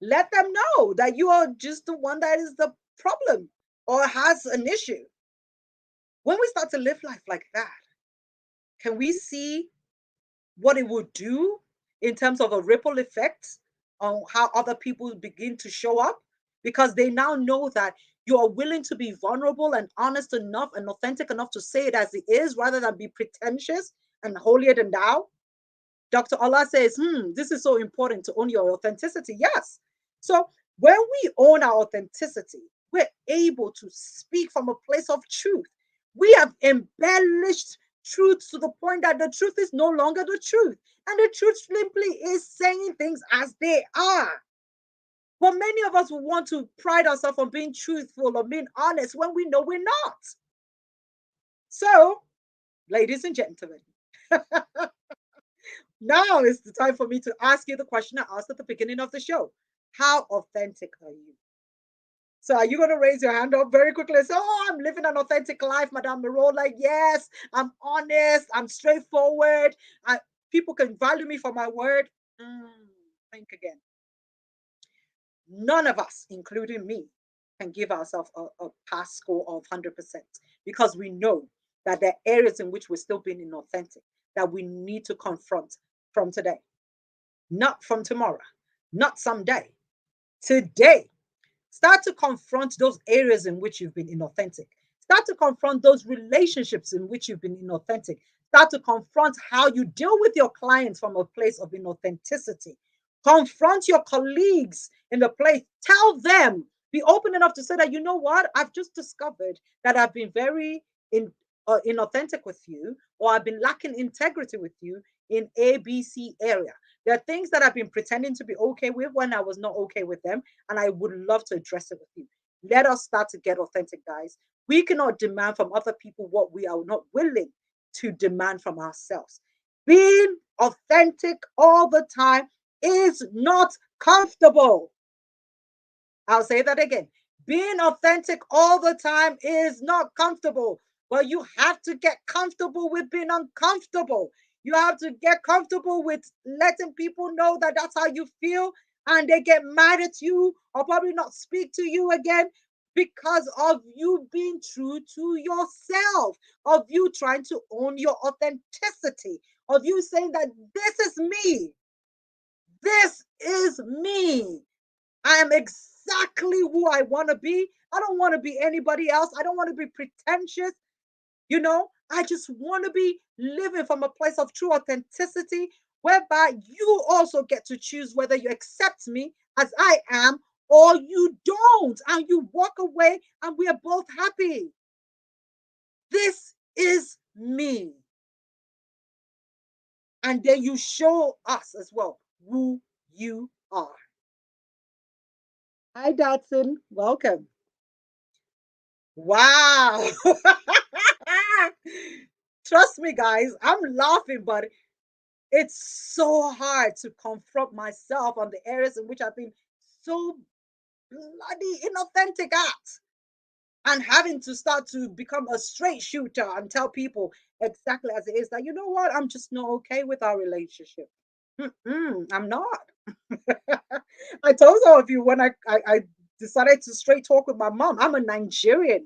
let them know that you are just the one that is the problem or has an issue. When we start to live life like that, can we see what it will do in terms of a ripple effect on how other people begin to show up, because they now know that you are willing to be vulnerable and honest enough and authentic enough to say it as it is rather than be pretentious and holier than thou. Dr. Allah says, this is so important to own your authenticity. Yes. So when we own our authenticity, we're able to speak from a place of truth. We have embellished truth to the point that the truth is no longer the truth. And the truth simply is saying things as they are. But many of us will want to pride ourselves on being truthful or being honest when we know we're not. So, ladies and gentlemen, now is the time for me to ask you the question I asked at the beginning of the show. How authentic are you? So are you going to raise your hand up very quickly and say, oh, I'm living an authentic life, Madame Merola? Yes, I'm honest. I'm straightforward. People can value me for my word. Think again. None of us, including me, can give ourselves a pass score of 100% because we know that there are areas in which we're still being inauthentic that we need to confront from today, not from tomorrow, not someday. Today, start to confront those areas in which you've been inauthentic. Start to confront those relationships in which you've been inauthentic. Start to confront how you deal with your clients from a place of inauthenticity. Confront your colleagues in the place. Tell them. Be open enough to say that, you know what, I've just discovered that I've been very inauthentic with you, or I've been lacking integrity with you in ABC area. There are things that I've been pretending to be okay with when I was not okay with them, and I would love to address it with you. Let us start to get authentic, guys. We cannot demand from other people what we are not willing to demand from ourselves. Being authentic all the time is not comfortable. I'll say that again. Being authentic all the time is not comfortable, but you have to get comfortable with being uncomfortable. You have to get comfortable with letting people know that that's how you feel, and they get mad at you or probably not speak to you again because of you being true to yourself, of you trying to own your authenticity, of you saying that this is me. This is me. I am exactly who I want to be. I don't want to be anybody else. I don't want to be pretentious. I just want to be living from a place of true authenticity, whereby you also get to choose whether you accept me as I am or you don't. And you walk away and we are both happy. This is me. And then you show us as well who you are. Hi, Dotson. Welcome. Wow. Trust me, guys, I'm laughing, but it's so hard to confront myself on the areas in which I've been so bloody inauthentic at. And having to start to become a straight shooter and tell people exactly as it is that, you know what, I'm just not okay with our relationship. I'm not. I told some of you when I decided to straight talk with my mom, I'm a Nigerian.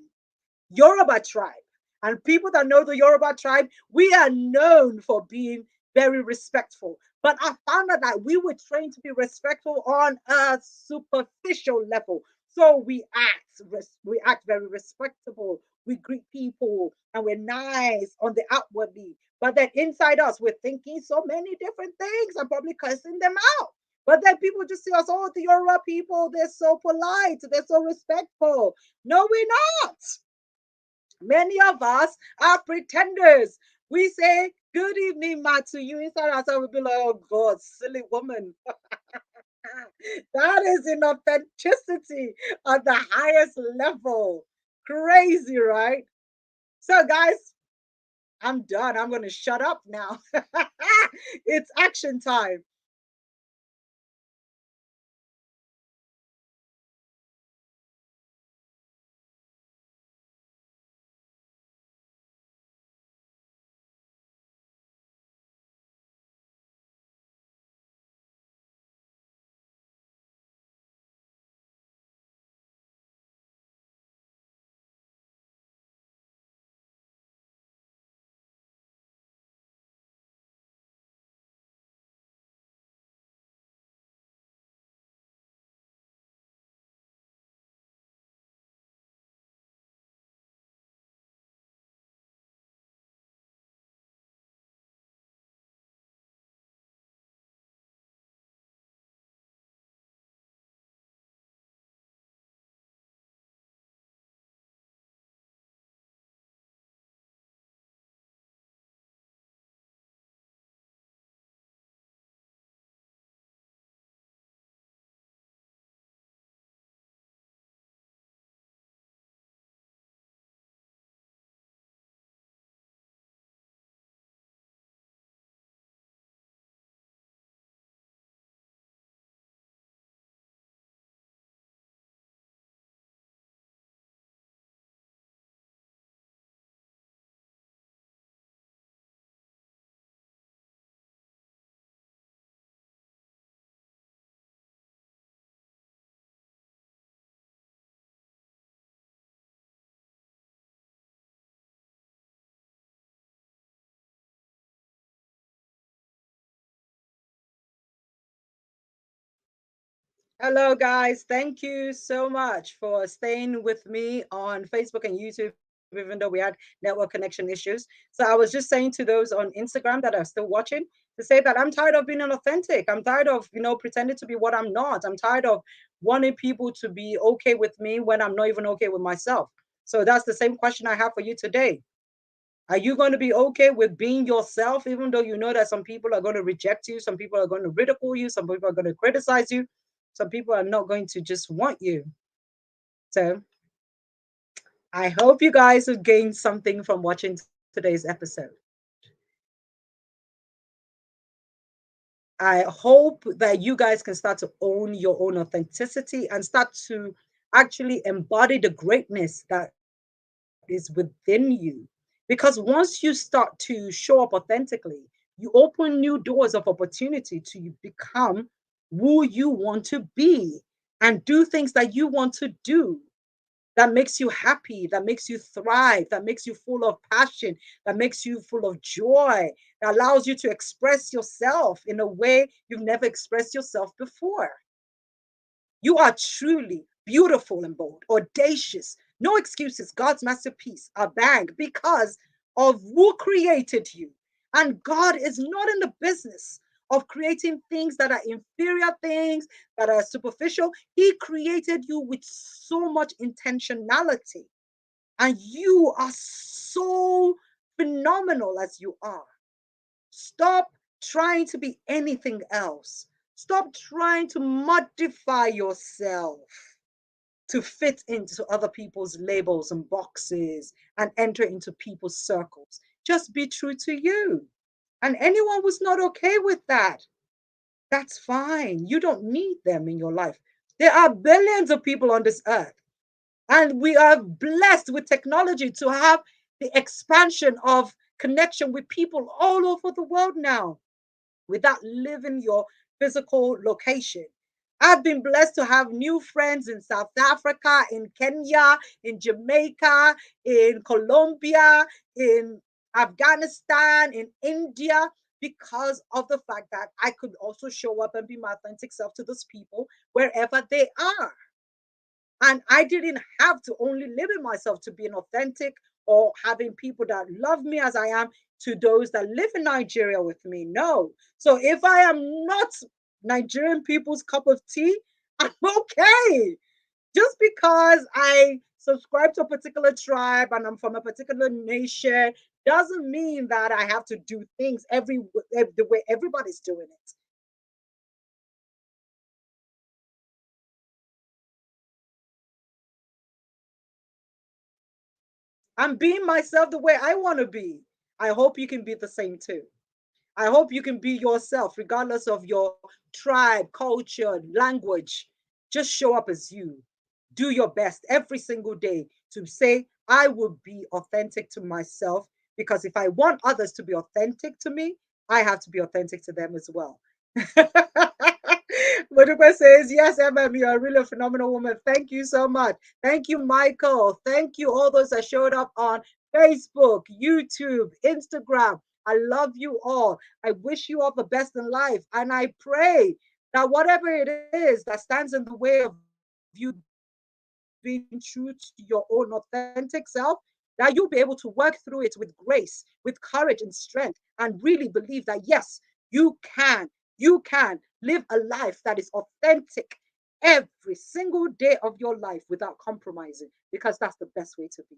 Yoruba tribe. And people that know the Yoruba tribe, we are known for being very respectful. But I found out that we were trained to be respectful on a superficial level. So we act very respectable. We greet people and we're nice on the outwardly. But then inside us, we're thinking so many different things and probably cursing them out. But then people just see us, oh, the Yoruba people, they're so polite, they're so respectful. No, we're not. Many of us are pretenders. We say, good evening, ma, to you. Inside ourselves, we'll be like, oh, God, silly woman. That is inauthenticity at the highest level. Crazy, right? So, guys, I'm done. I'm going to shut up now. It's action time. Hello, guys. Thank you so much for staying with me on Facebook and YouTube, even though we had network connection issues. So I was just saying to those on Instagram that are still watching to say that I'm tired of being authentic. I'm tired of, pretending to be what I'm not. I'm tired of wanting people to be okay with me when I'm not even okay with myself. So that's the same question I have for you today. Are you going to be okay with being yourself, even though you know that some people are going to reject you, some people are going to ridicule you, some people are going to criticize you, some people are not going to just want you? So I hope you guys have gained something from watching today's episode. I hope that you guys can start to own your own authenticity and start to actually embody the greatness that is within you. Because once you start to show up authentically, you open new doors of opportunity to become who you want to be and do things that you want to do, that makes you happy, that makes you thrive, that makes you full of passion, that makes you full of joy, that allows you to express yourself in a way you've never expressed yourself before. You are truly beautiful and bold, audacious, no excuses, God's masterpiece, a bang, because of who created you. And God is not in the business of creating things that are inferior, things that are superficial. He created you with so much intentionality. And you are so phenomenal as you are. Stop trying to be anything else. Stop trying to modify yourself to fit into other people's labels and boxes and enter into people's circles. Just be true to you. And anyone who's not okay with that, that's fine. You don't need them in your life. There are billions of people on this earth, and we are blessed with technology to have the expansion of connection with people all over the world now without leaving your physical location. I've been blessed to have new friends in South Africa, in Kenya, in Jamaica, in Colombia, in Afghanistan, in India, because of the fact that I could also show up and be my authentic self to those people wherever they are. And I didn't have to only limit myself to being authentic or having people that love me as I am to those that live in Nigeria with me. No. So if I am not Nigerian people's cup of tea, I'm okay. Just because I subscribe to a particular tribe and I'm from a particular nation doesn't mean that I have to do things the way everybody's doing it. I'm being myself the way I want to be. I hope you can be the same too. I hope you can be yourself, regardless of your tribe, culture, language. Just show up as you. Do your best every single day to say, I will be authentic to myself, because if I want others to be authentic to me, I have to be authentic to them as well. Maduka says, yes, MM, you're really a phenomenal woman. Thank you so much. Thank you, Michael. Thank you, all those that showed up on Facebook, YouTube, Instagram. I love you all. I wish you all the best in life. And I pray that whatever it is that stands in the way of you being true to your own authentic self, that you'll be able to work through it with grace, with courage and strength, and really believe that, yes, you can live a life that is authentic every single day of your life without compromising, because that's the best way to be.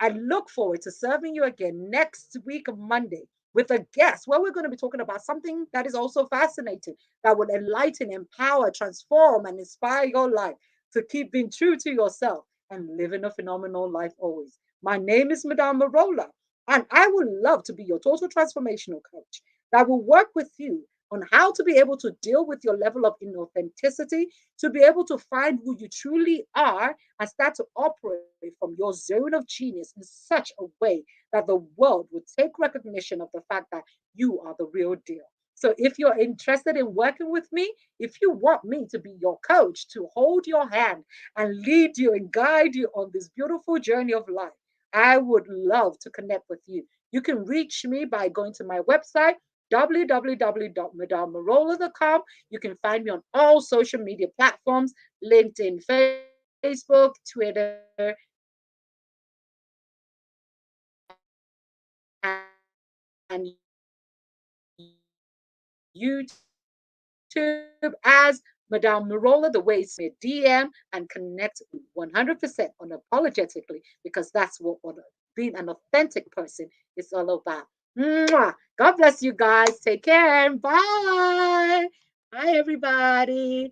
I look forward to serving you again next week, Monday, with a guest where we're going to be talking about something that is also fascinating, that will enlighten, empower, transform, and inspire your life to keep being true to yourself and living a phenomenal life always. My name is Madame Merola, and I would love to be your total transformational coach that will work with you on how to be able to deal with your level of inauthenticity, to be able to find who you truly are and start to operate from your zone of genius in such a way that the world would take recognition of the fact that you are the real deal. So if you're interested in working with me, if you want me to be your coach, to hold your hand and lead you and guide you on this beautiful journey of life, I would love to connect with you. You can reach me by going to my website, www.madamemerola.com. You can find me on all social media platforms: LinkedIn, Facebook, Twitter, and YouTube as Madame Merola. The way is me a DM and connect 100% unapologetically, because that's what being an authentic person is all about. Mwah! God bless you guys. Take care. Bye. Bye, everybody.